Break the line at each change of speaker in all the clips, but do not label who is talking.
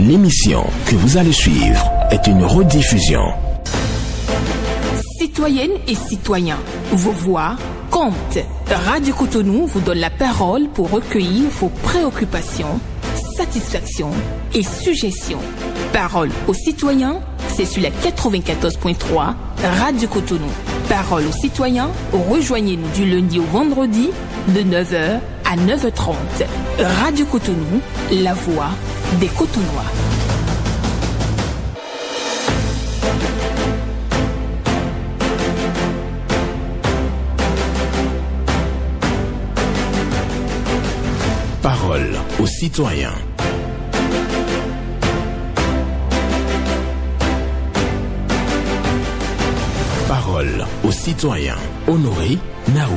L'émission que vous allez suivre est une rediffusion.
Citoyennes et citoyens, vos voix comptent. Radio Cotonou vous donne la parole pour recueillir vos préoccupations, satisfactions et suggestions. Parole aux citoyens, c'est sur la 94.3 Radio Cotonou. Parole aux citoyens, rejoignez-nous du lundi au vendredi de 9h à 9h30. Radio Cotonou, la voix des Cotonois.
Parole aux citoyens. Parole aux citoyens. Honoré Naoum.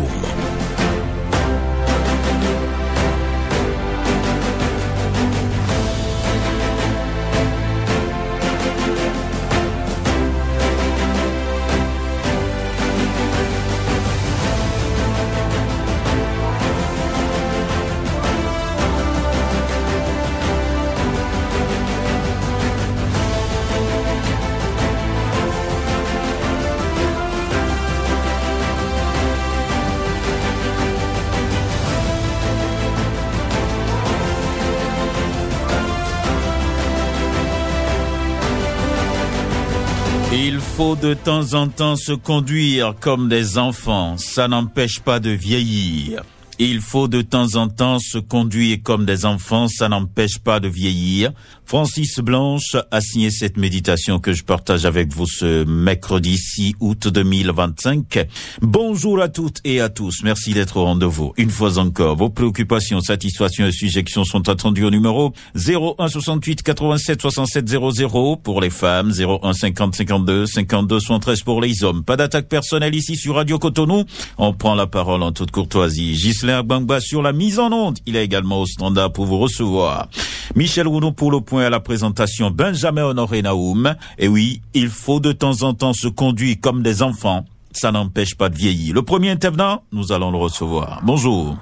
Il faut de temps en temps se conduire comme des enfants, ça n'empêche pas de vieillir. Il faut de temps en temps se conduire comme des enfants, ça n'empêche pas de vieillir. Francis Blanche a signé cette méditation que je partage avec vous ce mercredi 6 août 2025. Bonjour à toutes et à tous, merci d'être au rendez-vous. Une fois encore, vos préoccupations, satisfactions et suggestions sont attendues au numéro 01 68 87 67 00 pour les femmes, 01 50 52 52 73 pour les hommes. Pas d'attaque personnelle ici sur Radio Cotonou. On prend la parole en toute courtoisie. Ghislain Bangba sur la mise en onde. Il est également au standard pour vous recevoir. Michel Rounou pour le point à la présentation. Benjamin Honoré Naoum. Et oui, il faut de temps en temps se conduire comme des enfants. Ça n'empêche pas de vieillir. Le premier intervenant, nous allons le recevoir. Bonjour.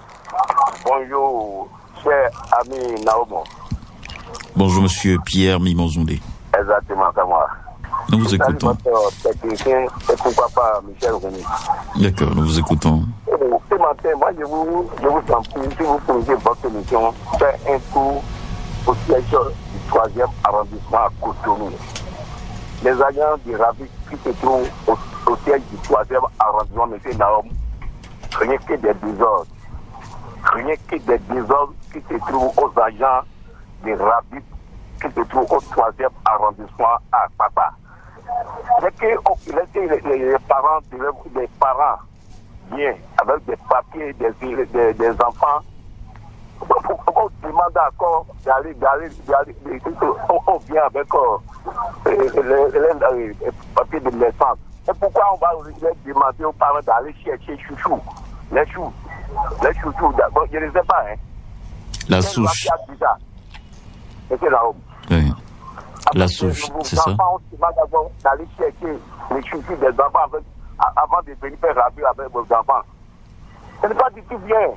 Bonjour, cher ami Naoum.
Bonjour, monsieur Pierre Mimonzoundé.
Exactement, c'est moi.
Nous vous écoutons.
Technicien, et pourquoi pas Michel Rounou.
D'accord, nous vous écoutons.
Ce matin, moi, je vous en prie, si vous posez votre émission, faire un tour au siège du 3e arrondissement à Cotonou. Les agents du RAVIC qui se trouvent au siège du 3e arrondissement, M. Naoum, rien que des désordres. Rien que des désordres qui se trouvent aux agents du RAVIC qui se trouvent au 3e arrondissement à Papa. Les parents bien, avec des papiers, des enfants. On demande encore d'aller, on vient avec les papiers de naissance. Et pourquoi on va demander aux parents d'aller chercher chouchou, les chouchous, d'abord, je ne sais pas, hein.
La souche.
C'est là-haut.
Oui. La souche, c'est ça.
On demande d'abord d'aller chercher les chouchous des enfants avant de venir faire rabais avec vos enfants. Ce n'est pas du tout bien.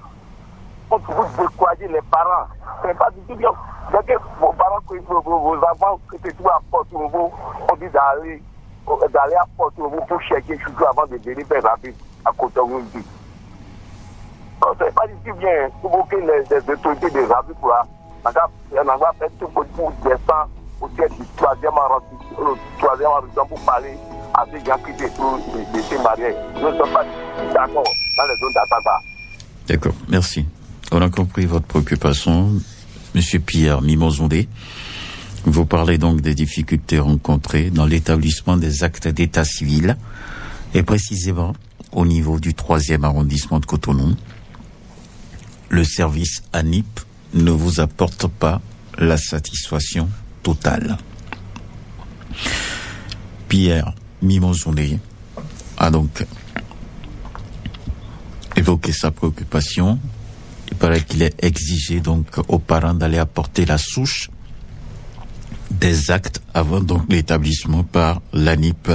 On vous décourager les parents. Ce n'est pas du tout bien. Dès que vos parents, vos enfants, que ce soit à Porto-Novo, on dit d'aller à Porto-Novo pour chercher chouchou avant de venir faire rabais à Cotonou. Ce n'est pas du tout bien. Pour que les autorités des rabais, on va faire tout pour descendre au siège du 3e arrondissement pour parler à ces gens qui de ces mariés. Nous ne sommes pas d'accord dans les zones d'attaque.
D'accord, merci. On a compris votre préoccupation, Monsieur Pierre Mimozondé. Vous parlez donc des difficultés rencontrées dans l'établissement des actes d'état civil et précisément au niveau du 3e arrondissement de Cotonou. Le service ANIP ne vous apporte pas la satisfaction totale. Pierre Mimozondé a donc évoqué sa préoccupation. Il paraît qu'il est exigé donc aux parents d'aller apporter la souche des actes avant donc l'établissement par l'ANIP.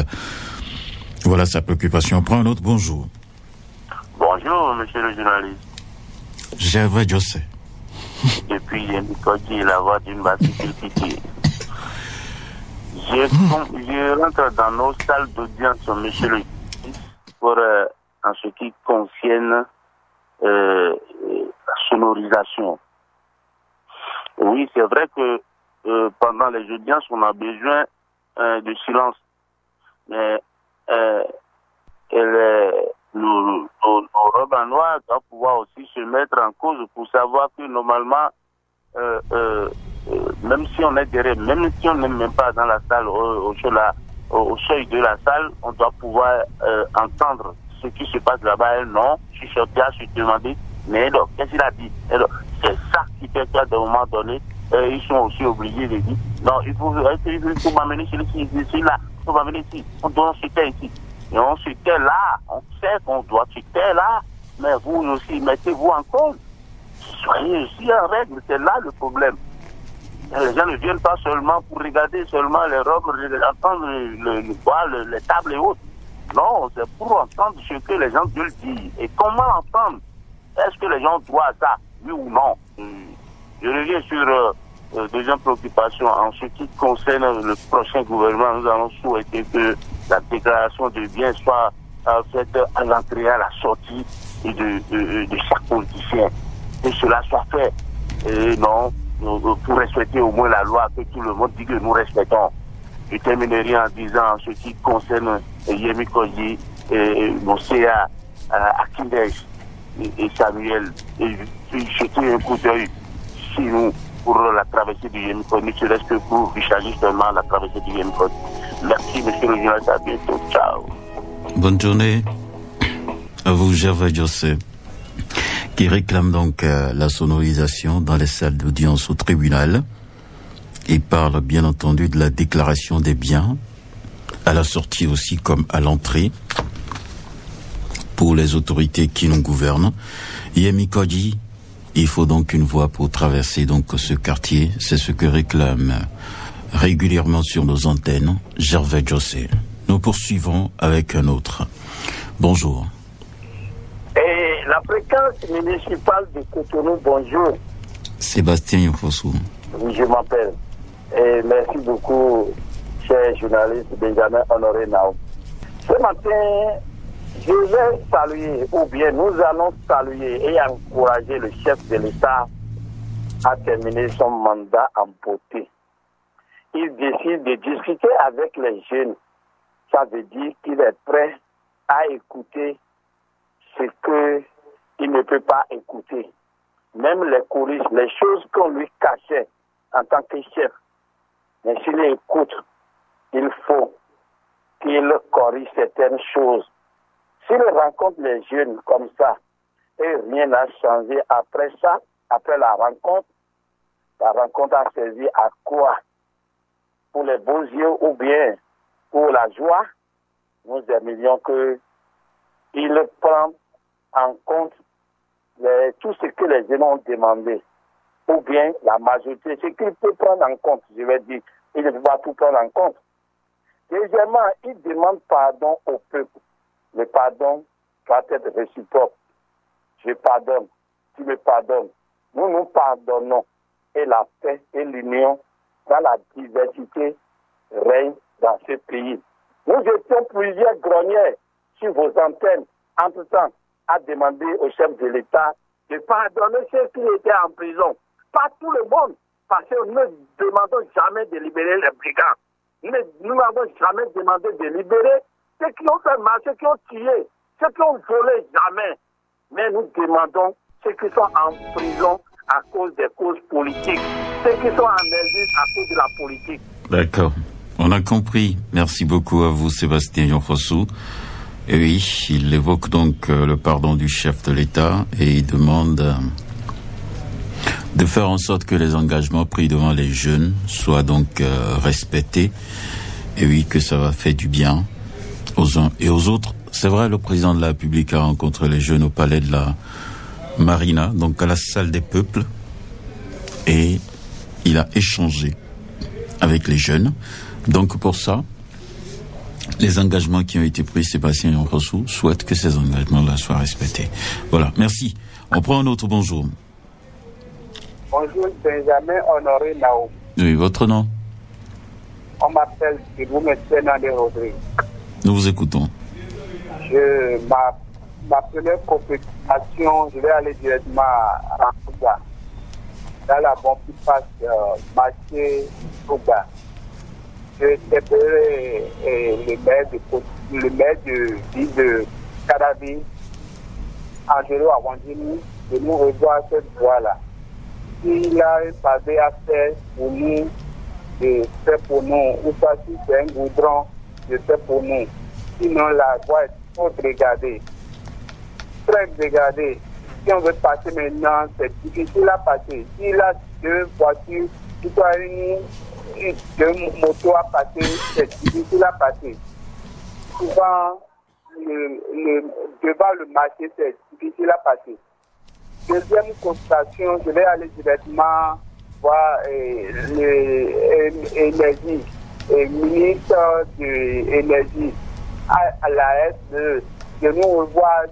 Voilà sa préoccupation. On prend un autre. Bonjour.
Bonjour, monsieur le journaliste.
Gervais José.
Depuis Nicodie, la voix d'une basse difficulté. Je rentre dans nos salles d'audience, monsieur le juge, pour en ce qui concerne la sonorisation. Oui, c'est vrai que pendant les audiences, on a besoin de silence. Mais nos robes en noir doivent pouvoir aussi se mettre en cause pour savoir que normalement, même si on est derrière, même si on n'est même pas dans la salle, au seuil de la salle, on doit pouvoir entendre ce qui se passe là-bas. Non, je suis sorti à se demander, mais alors, qu'est-ce qu'il a dit? Alors, c'est ça qui fait qu'à un moment donné, ils sont aussi obligés de dire, non, il faut m'amener celui-ci, là, il faut m'amener ici, on doit se taire ici. Et on se tait là, on sait qu'on doit se taire là, mais vous aussi, mettez-vous en cause. Soyez aussi en règle, c'est là le problème. Les gens ne viennent pas seulement pour regarder seulement les robes, entendre le bois, les tables et autres. Non, c'est pour entendre ce que les gens veulent dire. Et comment entendre? Est-ce que les gens doivent ça, oui ou non? Je reviens sur deuxième préoccupation. En ce qui concerne le prochain gouvernement, nous allons souhaiter que la déclaration de biens soit faite à l'entrée et à la sortie de chaque politicien. Que cela soit fait. Et non, pour respecter au moins la loi que tout le monde dit que nous respectons. Je terminerai en disant en ce qui concerne Yemi Koji et Moussea Akindej et Samuel, et jeter un coup d'œil chez nous pour la traversée du Yemi Koji, ne serait-ce que pour recharger seulement la traversée du Yemi Koji. Merci, monsieur le journaliste, à bientôt. Ciao.
Bonne journée à vous, Gervais José, qui réclame donc la sonorisation dans les salles d'audience au tribunal. Il parle bien entendu de la déclaration des biens, à la sortie aussi comme à l'entrée, pour les autorités qui nous gouvernent. Yemi Koji, il faut donc une voie pour traverser donc ce quartier. C'est ce que réclame régulièrement sur nos antennes Gervais José. Nous poursuivons avec un autre. Bonjour.
Et la fréquence municipale de Cotonou, bonjour.
Sébastien Yofossou.
Oui, je m'appelle. Et merci beaucoup, cher journaliste Benjamin Honoré Nao. Ce matin, je vais saluer, ou bien nous allons saluer et encourager le chef de l'État à terminer son mandat en beauté. Il décide de discuter avec les jeunes. Ça veut dire qu'il est prêt à écouter ce qu'il ne peut pas écouter. Même les coulisses, les choses qu'on lui cachait en tant que chef. Mais s'il écoute, il faut qu'il corrige certaines choses. S'il rencontre les jeunes comme ça, et rien n'a changé après ça, après la rencontre a servi à quoi? Pour les beaux yeux ou bien pour la joie? Nous aimerions qu'il prenne en compte tout ce que les jeunes ont demandé. Ou bien la majorité, ce qu'il peut prendre en compte, je vais dire, il ne peut pas tout prendre en compte. Deuxièmement, il demande pardon au peuple. Le pardon doit être réciproque. Je pardonne, tu me pardonnes. Nous nous pardonnons. Et la paix et l'union dans la diversité règne dans ce pays. Nous étions plusieurs greniers sur vos antennes, entre-temps, à demander au chef de l'État de pardonner ceux qui étaient en prison. Pas tout le monde, parce que nous ne demandons jamais de libérer les brigands. Nous n'avons jamais demandé de libérer ceux qui ont fait mal, ceux qui ont tué, ceux qui ont volé, jamais. Mais nous demandons ceux qui sont en prison à cause des causes politiques, ceux qui sont en exil à cause de la politique.
D'accord. On a compris. Merci beaucoup à vous, Sébastien Yofossou. Et oui, il évoque donc le pardon du chef de l'État et il demande de faire en sorte que les engagements pris devant les jeunes soient donc respectés. Et oui, que ça va faire du bien aux uns et aux autres. C'est vrai, le président de la République a rencontré les jeunes au palais de la Marina, donc à la salle des peuples, et il a échangé avec les jeunes. Donc pour ça, les engagements qui ont été pris, Sébastien Yofossou souhaite que ces engagements-là soient respectés. Voilà, merci. On prend un autre bonjour.
Bonjour, Benjamin Honoré Nao.
Oui, votre nom?
On m'appelle Siboum Fernandez Rodrigue.
Nous vous écoutons.
Ma première compétition, je vais aller directement à Touba. Dans la bombe qui passe marché Touba. Je interpellé le maire de ville de Kadabi, Angelo Awandini, de nous revoir cette voie-là. S'il a un pavé à faire pour nous, de faire pour nous, ou pas si c'est un goudron, de faire pour nous. Sinon, la voie est trop dégradée. Très dégradée. Si on veut passer maintenant, c'est difficile à passer. S'il a deux voitures, deux motos à passer, c'est difficile à passer. Souvent, devant le marché, c'est difficile à passer. Deuxième constatation, je vais aller directement voir l'énergie, le ministre de l'énergie à la SDE, de nous revoir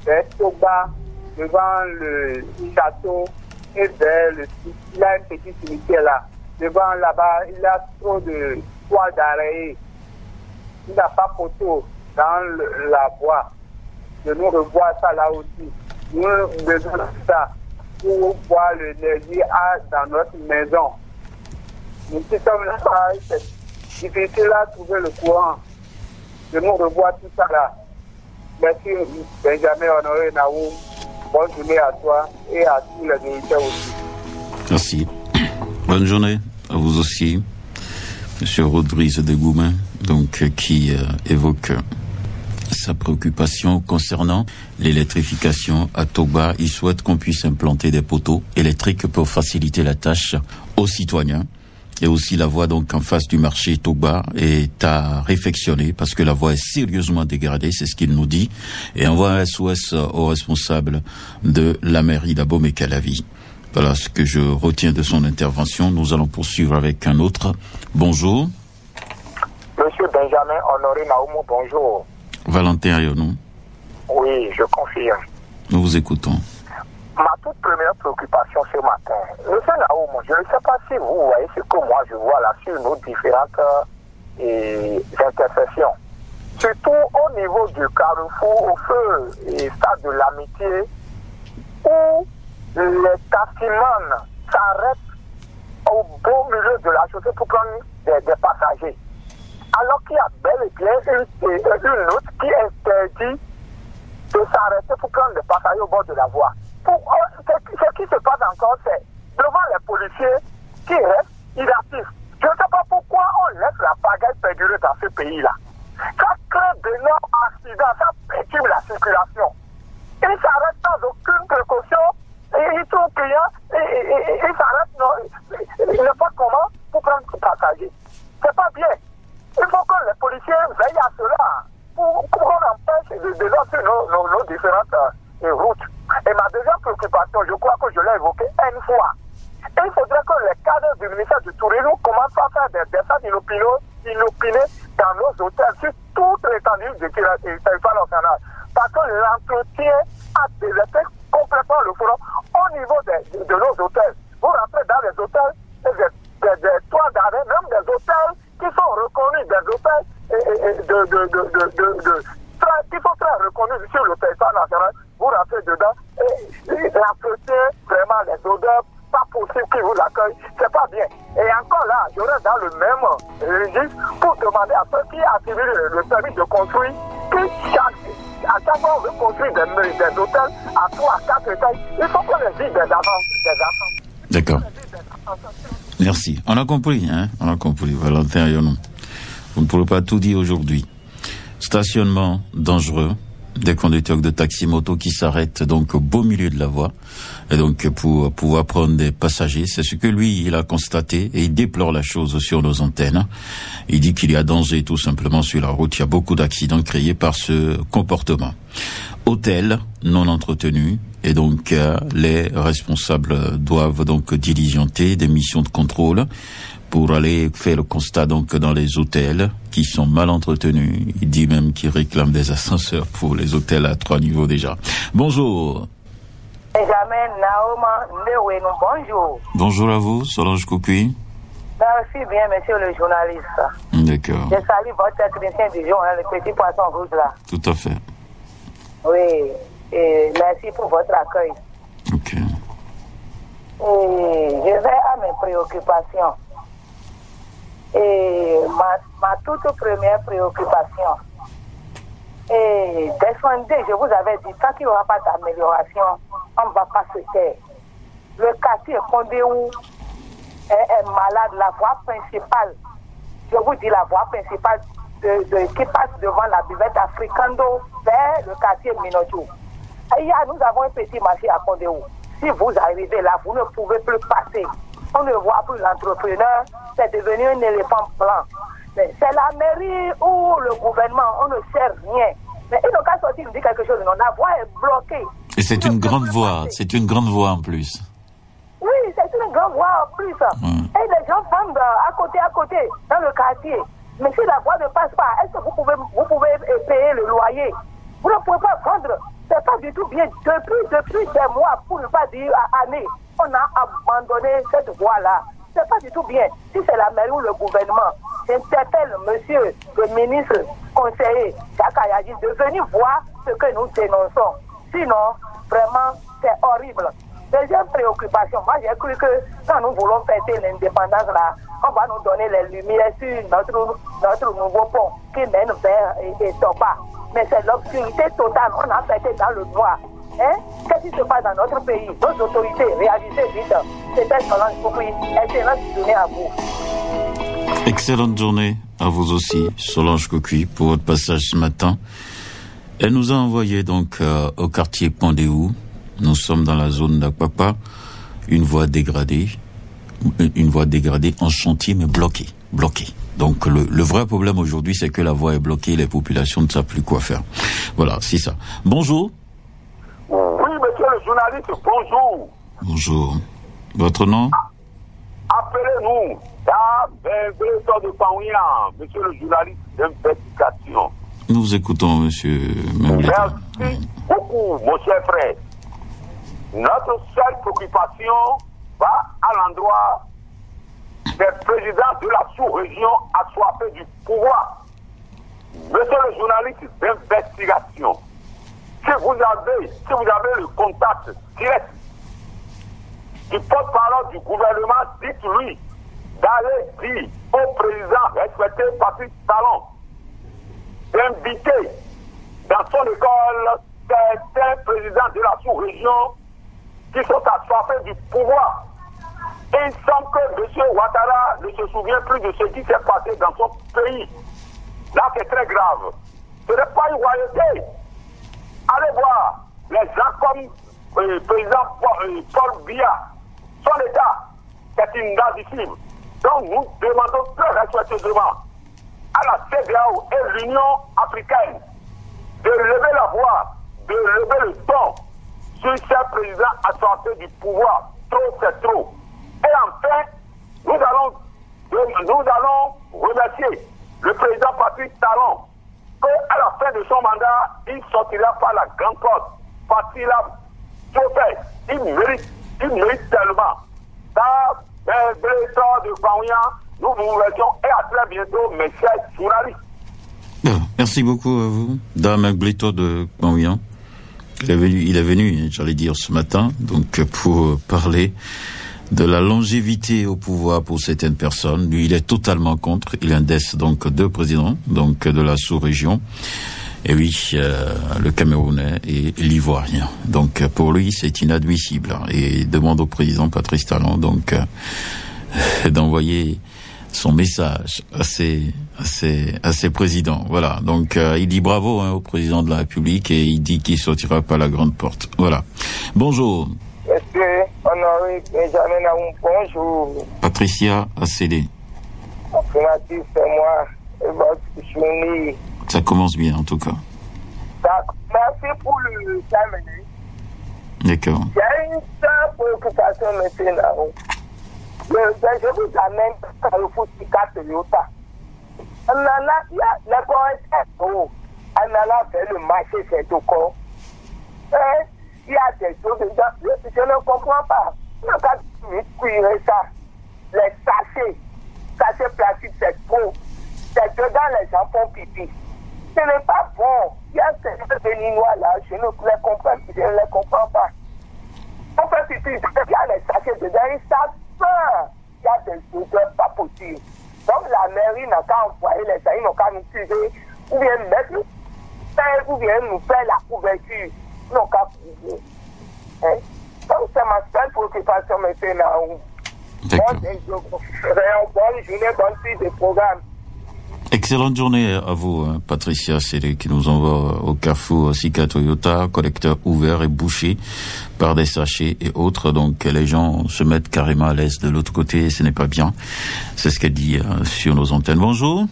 vers Toba, devant le château et vers le site. Il a un petit cimetière là. Devant là-bas, il a trop de toits d'arrêt. Il n'a pas photo dans la voie. De nous revoir ça là aussi. Nous avons besoin de ça pour voir l'énergie dans notre maison. Nous sommes là, c'est difficile à trouver le courant. De nous revoir tout ça là. Merci Benjamin Honoré Naoum. Bonne journée à toi et à tous les auditeurs aussi.
Merci. Bonne journée à vous aussi, Monsieur Rodrigue de Goumin, donc qui évoque sa préoccupation concernant l'électrification à Togba. Il souhaite qu'on puisse implanter des poteaux électriques pour faciliter la tâche aux citoyens. Et aussi la voie donc en face du marché Togba est à réfectionner parce que la voie est sérieusement dégradée, c'est ce qu'il nous dit. Et envoie un SOS aux responsables de la mairie d'Abom et Calavi. Voilà ce que je retiens de son intervention. Nous allons poursuivre avec un autre. Bonjour.
Monsieur Benjamin Honoré Naoumou, bonjour.
Valentin Ayonou.
Oui, je confirme.
Nous vous écoutons.
Ma toute première préoccupation ce matin, monsieur Naoum, je ne sais pas si vous voyez ce que moi je vois là sur nos différentes intersections. Surtout au niveau du carrefour, au feu et stade de l'amitié, où les taximans s'arrêtent au beau milieu de la chaussée pour prendre des passagers. Alors qu'il y a bel et bien une note qui interdit de s'arrêter pour prendre des passagers au bord de la voie. Ce qui se passe encore, c'est devant les policiers qui restent inactifs. Je ne sais pas pourquoi on laisse la pagaille perdurer dans ce pays-là. Ça crée d'énormes accidents, ça perturbe la circulation. Ils s'arrêtent sans aucune précaution, et ils sont clients, et ils s'arrêtent n'importe comment pour prendre des passagers. C'est pas bien. Il faut que les policiers veillent à cela pour qu'on empêche de lancer nos différentes routes. Et ma deuxième préoccupation, je crois que je l'ai évoqué une fois. Et il faudrait que les cadres du ministère du Tourisme commencent à faire des descentes inopinées dans nos hôtels sur toute l'étendue du territoire national. Parce que l'entretien a déserté complètement le front au niveau de nos hôtels. Vous rentrez dans les hôtels, des toits d'arrêt, même des hôtels qui sont reconnus, des hôtels qui sont très reconnus sur le territoire national. Vous rentrez dedans et l'entretien, vraiment les odeurs, pas possible qu'ils vous accueillent, c'est pas bien. Et encore là, je reste dans le même registre pour demander à ceux qui attribuent le permis de construire, à chaque fois on veut construire des hôtels à 3 à 4 étages, il faut qu'on exige des avances.
D'accord. Merci. On a compris, Valentin Ayonou. Vous ne pourrez pas tout dire aujourd'hui. Stationnement dangereux, des conducteurs de taxi-moto qui s'arrêtent donc au beau milieu de la voie, et donc pour pouvoir prendre des passagers. C'est ce que lui, il a constaté, et il déplore la chose sur nos antennes. Il dit qu'il y a danger tout simplement sur la route. Il y a beaucoup d'accidents créés par ce comportement. Hôtel non entretenu, et donc les responsables doivent donc diligenter des missions de contrôle pour aller faire le constat donc dans les hôtels qui sont mal entretenus. Il dit même qu'il réclame des ascenseurs pour les hôtels à 3 niveaux déjà. Bonjour.
Benjamin Naouma Ndewenu, bonjour.
Bonjour à vous, Solange Koukui.
Merci bien, monsieur le journaliste.
D'accord.
Je salue votre technicien du jour, le petit poisson rouge là.
Tout à fait.
Oui, et merci pour votre accueil.
Ok.
Et je vais à mes préoccupations. Et ma toute première préoccupation. Et défendez, je vous avais dit, tant qu'il n'y aura pas d'amélioration, on ne va pas se taire. Le quartier Condéou est malade. La voie principale, je vous dis la voie principale qui passe devant la buvette Africando vers le quartier Minodjou. Nous avons un petit marché à Condéou. Si vous arrivez là, vous ne pouvez plus passer. On ne voit plus l'entrepreneur, c'est devenu un éléphant blanc. Mais c'est la mairie ou le gouvernement, on ne sait rien. Mais il n'a qu'à sortir nous dire quelque chose. Non, la voie est bloquée.
Et c'est une grande voie, c'est une grande voie en plus.
Oui, c'est une grande voie en plus. Et les gens vendent à côté, dans le quartier. Mais si la voie ne passe pas, est-ce que vous pouvez payer le loyer? Vous ne pouvez pas vendre. C'est pas du tout bien. Depuis des mois, pour ne pas dire années, on a abandonné cette voie-là. C'est pas du tout bien. Si c'est la mairie ou le gouvernement, j'interpelle monsieur le ministre conseiller Jacques Ayadji de venir voir ce que nous dénonçons. Sinon, vraiment, c'est horrible. Deuxième préoccupation, moi j'ai cru que quand nous voulons fêter l'indépendance là, on va nous donner les lumières sur notre nouveau pont qui mène vers Toba. Mais c'est l'obscurité totale, on a fêté dans le noir. Qu'est-ce qui se passe dans notre pays? Nos autorités, réalisez vite. C'était Solange Koukouy. Excellente journée à vous.
Excellente journée à vous aussi, Solange Koukouy, pour votre passage ce matin. Elle nous a envoyé donc au quartier Condéou. Nous sommes dans la zone d'Akpakpa, une voie dégradée en chantier mais bloquée. Donc le vrai problème aujourd'hui, c'est que la voie est bloquée, les populations ne savent plus quoi faire. Voilà, c'est ça. Bonjour.
Oui, monsieur le journaliste, bonjour.
Bonjour. Votre nom?
Appelez-nous à Benvenuto de Paouia, monsieur le journaliste d'investigation.
Nous vous écoutons, monsieur Memblito.
Merci beaucoup, mon cher frère. Notre seule préoccupation va à l'endroit des présidents de la sous-région assoiffés du pouvoir. Monsieur le journaliste d'investigation, si vous avez le contact direct du porte-parole du gouvernement, dites-lui d'aller dire au président respecté Patrice Talon d'inviter dans son école certains présidents de la sous-région qui sont assoiffés du pouvoir. Et il semble que M. Ouattara ne se souvient plus de ce qui s'est passé dans son pays. Là, c'est très grave. Ce n'est pas une royauté. Allez voir les gens comme le président Paul Biya. Son état, c'est inadmissible. Donc nous demandons très respectueusement à la CEDEAO et l'Union africaine de lever la voix, de lever le ton sur ces présidents assoiffés du pouvoir. Trop, c'est trop. Et enfin, nous allons remercier le président Patrice Talon qu'à la fin de son mandat, il sortira par la grande porte. Parce qu'il a trop fait. Il mérite tellement. Ça, de Paouia, nous vous remercions et à très bientôt, mes chers journalistes.
Merci beaucoup à vous, Dame Blito de Paouia. Il est venu, j'allais dire, ce matin, donc pour parler de la longévité au pouvoir pour certaines personnes. Lui, il est totalement contre. Il indexe donc deux présidents, donc de la sous-région. Et oui, le Camerounais et l'Ivoirien. Donc pour lui, c'est inadmissible. Et il demande au président Patrice Talon donc d'envoyer son message à ses présidents. Voilà. Donc il dit bravo au président de la République et il dit qu'il sortira par la grande porte. Voilà. Bonjour.
Monsieur Honoré Benjamin Naoum, bonjour.
Patricia Assélé.
Affirmatif, c'est moi. Et votre journée.
Ça commence bien, en tout cas.
Merci pour le terminer.
D'accord.
J'ai une seule préoccupation maintenant. Je vous amène à le Foutika Toyota. On en a, il y a les correcteurs. On en a fait le marché, c'est tout con. Il y a des choses, je ne comprends pas. On a qu'à cuire ça. Les sachets. sachets plastiques, c'est trop. C'est dedans, les gens font pipi. Ce n'est pas bon. Il y a ces béninois là, je ne les comprends pas. On fait pipi, il y a les sachets dedans, et ça sent. Il y a des odeurs pas possibles. Donc la mairie n'a qu'à envoyer les gens, ils n'ont qu'à nous tirer, ou bien mettre, ou bien nous faire la couverture. Ils n'ont qu'à couvrir. Hein? Donc c'est ma seule préoccupation maintenant. Bonne journée, bonne suite de programme.
Excellente journée à vous, Patricia Sélé, qui nous envoie au carrefour Sika Toyota, collecteur ouvert et bouché par des sachets et autres. Donc les gens se mettent carrément à l'aise de l'autre côté, ce n'est pas bien. C'est ce qu'elle dit sur nos antennes. Bonjour.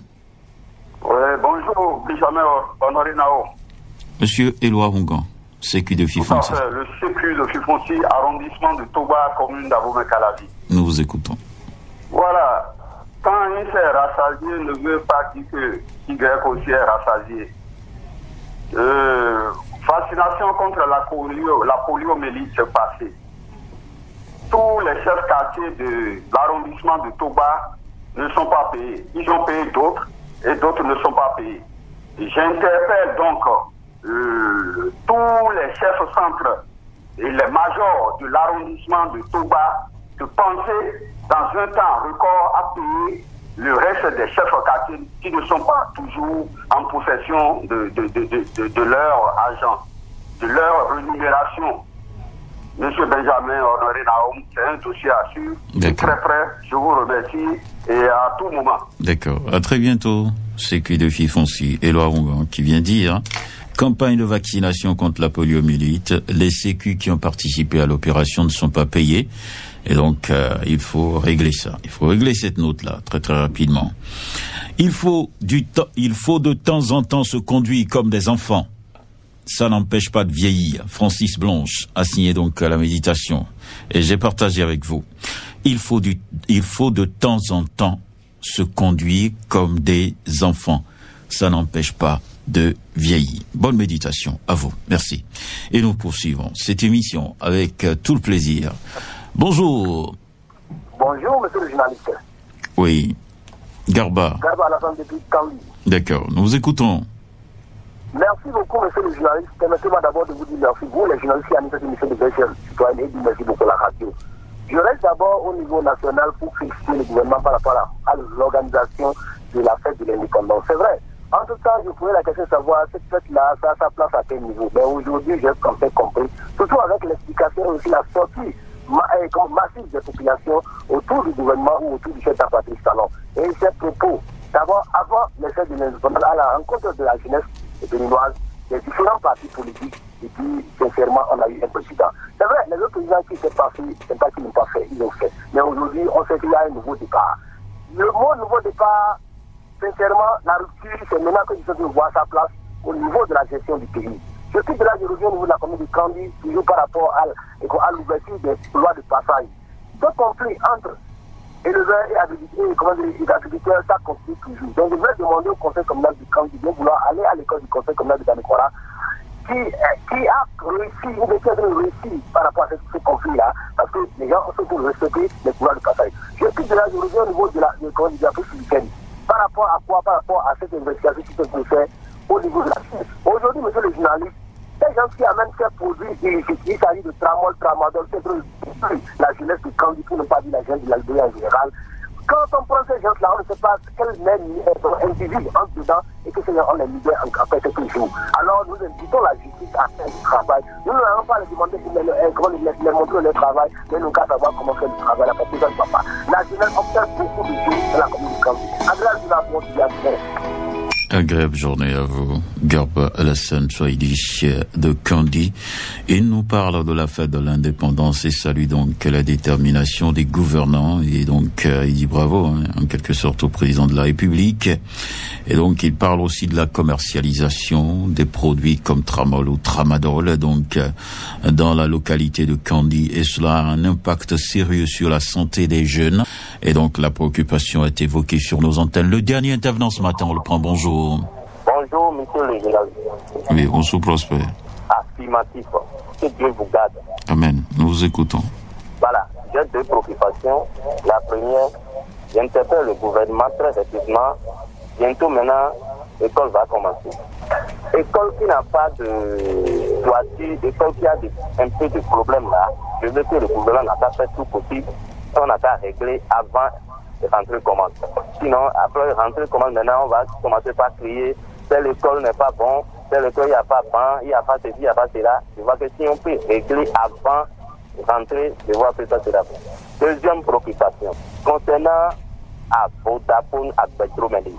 Oui, bonjour, Benjamin Honoré Nao.
Monsieur Éloi Hongan, sécu de Fifonci.
Le sécu de Fifonci, arrondissement de Toba, commune d'Abomey-Calavi.
Nous vous écoutons.
Voilà. Quand un s'est rassasié, ne veut pas dire que Y aussi est rassasié. Vaccination contre la poliomyélite s'est passée. Tous les chefs quartiers de l'arrondissement de Toba ne sont pas payés. Ils ont payé d'autres et d'autres ne sont pas payés. J'interpelle donc tous les chefs centres et les majors de l'arrondissement de Toba de penser dans un temps record à payer le reste des chefs quartiers qui ne sont pas toujours en possession de leur argent, de leur rémunération. Monsieur Benjamin Honoré Naoum, c'est un dossier à suivre. Très près, je vous remercie et à tout moment.
D'accord. À très bientôt. Sécu de Fifonci, Éloi Hongan, qui vient dire campagne de vaccination contre la poliomyélite. Les sécu qui ont participé à l'opération ne sont pas payés. Et donc, il faut régler ça. Il faut régler cette note-là très très rapidement. Il faut de temps en temps se conduire comme des enfants. Ça n'empêche pas de vieillir. Francis Blanche a signé donc la méditation. Et j'ai partagé avec vous. Il faut de temps en temps se conduire comme des enfants. Ça n'empêche pas de vieillir. Bonne méditation à vous. Merci. Et nous poursuivons cette émission avec tout le plaisir. Bonjour.
Bonjour, monsieur le journaliste.
Oui. Garba.
Garba à la fin depuis Kambi.
D'accord. Nous vous écoutons.
Merci beaucoup, monsieur le journaliste. Permettez-moi d'abord de vous dire merci. Vous, les journalistes, à cette émission de Version citoyenne, et merci beaucoup à la radio. Je reste d'abord au niveau national pour féliciter le gouvernement par rapport à l'organisation de la fête de l'indépendance. C'est vrai. En tout cas, je posais la question de savoir cette fête-là, ça a sa place à quel niveau. Mais aujourd'hui, j'ai compris, surtout avec l'explication et aussi la sortie massive des populations autour du gouvernement ou autour du chef d'Patrice Talon. Et ces propos, d'abord, avant les fêtes de l'indépendance, à la rencontre de la jeunesse béninoise, des différents partis politiques, et puis, sincèrement, on a eu un président. C'est vrai, les autres présidents qui n'étaient pas fait, c'est pas qu'ils n'ont pas fait, ils l'ont fait. Mais aujourd'hui, on sait qu'il y a un nouveau départ. Le mot nouveau départ, sincèrement, la rupture, c'est maintenant que je veux voir sa place au niveau de la gestion du pays. Je quitte de là, je reviens au niveau de la commune de Kandi, toujours par rapport à l'ouverture des lois de passage. Ce conflit entre éleveurs et agriculteurs, ça continue toujours. Donc, je vais demander au conseil communal du Kandi de vouloir aller à l'école du conseil communal de Danekora, qui a réussi, ou qui a réussi par rapport à ce conflit-là, parce que les gens ont surtout respecté les pouvoirs de passage. Je quitte de là, je reviens au niveau de la week-end. Par rapport à quoi? Par rapport à cette investigation qui peut se faire au niveau de la Chine. Aujourd'hui, monsieur le journaliste, les gens qui amènent ces produits illicites, il s'agit de tramadol, c'est la jeunesse du Kandi, pour ne pas dire la jeunesse de l'Albérie en général. Quand on prend ces gens-là, on ne sait pas quel individu entre dedans et que ces gens ont les libérés après quelques jours. Alors nous invitons la justice à faire du travail. Nous n'allons pas les demander comment les montrer leur travail, mais nous qu'à savoir comment faire du travail, parce que ça ne va pas. La jeunesse obtient beaucoup de choses dans la commune du Kandi. Agréable de la bonne.
Agréable journée à vous, Garba Alassane Souaïdi de Kandi. Il nous parle de la fête de l'indépendance et salue donc la détermination des gouvernants. Et donc, il dit bravo, en quelque sorte, au président de la République. Et donc, il parle aussi de la commercialisation des produits comme Tramol ou Tramadol, donc, dans la localité de Kandi. Et cela a un impact sérieux sur la santé des jeunes. Et donc, la préoccupation est évoquée sur nos antennes. Le dernier intervenant ce matin, on le prend. Bonjour.
Bonjour, monsieur le journaliste.
Oui, on se prospère.
Affirmatif. Que Dieu vous garde.
Amen. Nous vous écoutons.
Voilà. J'ai deux préoccupations. La première, j'interpelle le gouvernement très effectivement. Bientôt maintenant, l'école va commencer. École qui n'a pas de toiture, école qui a un peu de problème là, je veux que le gouvernement n'a pas fait tout possible. On n'a qu'à régler avant de rentrer commande. Sinon, après rentrer commande, maintenant, on va commencer par crier telle école n'est pas bon, telle école, il n'y a pas banc, il n'y a pas ceci, il n'y a pas cela. Je vois que si on peut régler avant de rentrer, je vois que ça sera bon. Deuxième préoccupation, concernant à Vodafone, à Petromedi.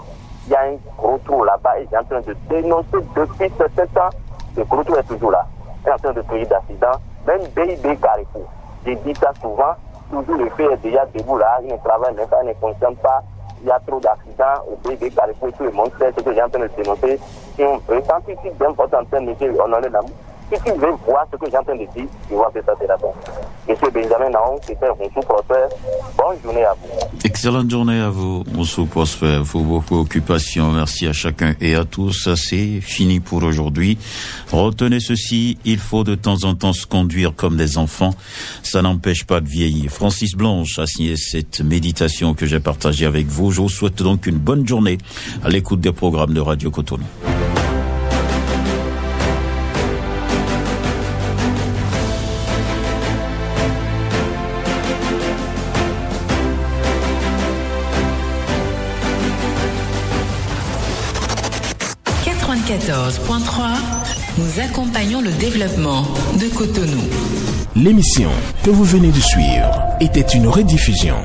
Il y a un gros trou là-bas et j'ai en train de dénoncer depuis 7 ans. Le gros trou est toujours là. Il est en train de créer d'accidents. Même BIB Carrefour. J'ai dit ça souvent. Toujours le fait est déjà debout là. Il ne travaille même pas, il ne fonctionne pas. Il y a trop d'accidents au BIB Carrefour. Tout le monde sait ce que j'ai en train de dénoncer. Si on veut, tant que tu d'un votre antenne, monsieur, on en est là. Si tu veux voir ce que j'ai en train de dire, tu vois que ça sera bon. Monsieur Benjamin Naon, c'était Moussou Prosper. Bonne journée à vous.
Excellente journée à vous, Moussou Prosper, pour vos préoccupations. Merci à chacun et à tous. C'est fini pour aujourd'hui. Retenez ceci, il faut de temps en temps se conduire comme des enfants. Ça n'empêche pas de vieillir. Francis Blanche a signé cette méditation que j'ai partagée avec vous. Je vous souhaite donc une bonne journée à l'écoute des programmes de Radio Cotonou.
Nous accompagnons le développement de Cotonou.
L'émission que vous venez de suivre était une rediffusion.